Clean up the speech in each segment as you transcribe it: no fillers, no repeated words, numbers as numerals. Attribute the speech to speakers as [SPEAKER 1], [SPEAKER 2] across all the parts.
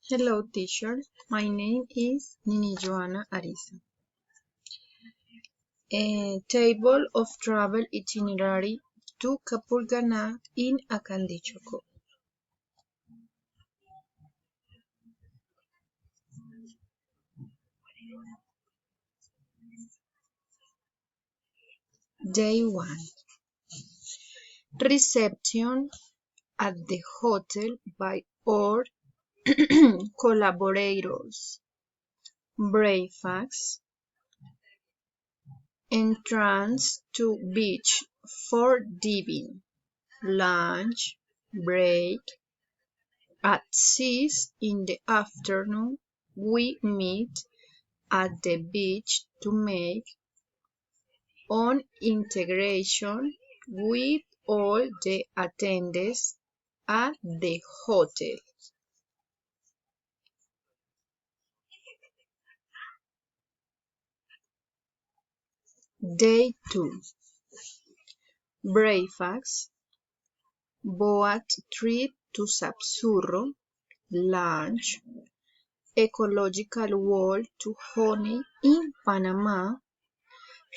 [SPEAKER 1] Hello, teacher. My name is Nini Joana Ariza. A table of travel itinerary to Capurganá in Acandichoco. Day 1. Reception at the hotel by our collaborators. Breakfast. Entrance to beach for diving. Lunch. Break. At 6 in the afternoon, we meet at the beach to make on integration with all the attendants at the hotel. Day 2. Breakfast, boat trip to Sapsurro, lunch, ecological walk to Honey in Panama,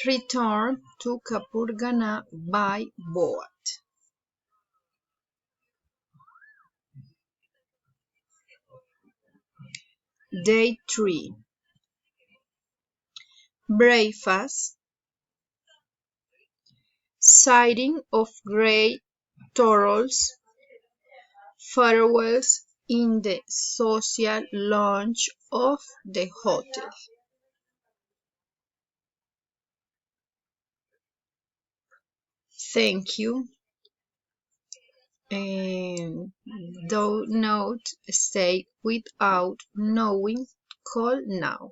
[SPEAKER 1] return to Capurganá by boat. Day 3. Breakfast, sighting of grey turtles, farewells in the social lounge of the hotel. Thank you. And do not stay without knowing. Call now.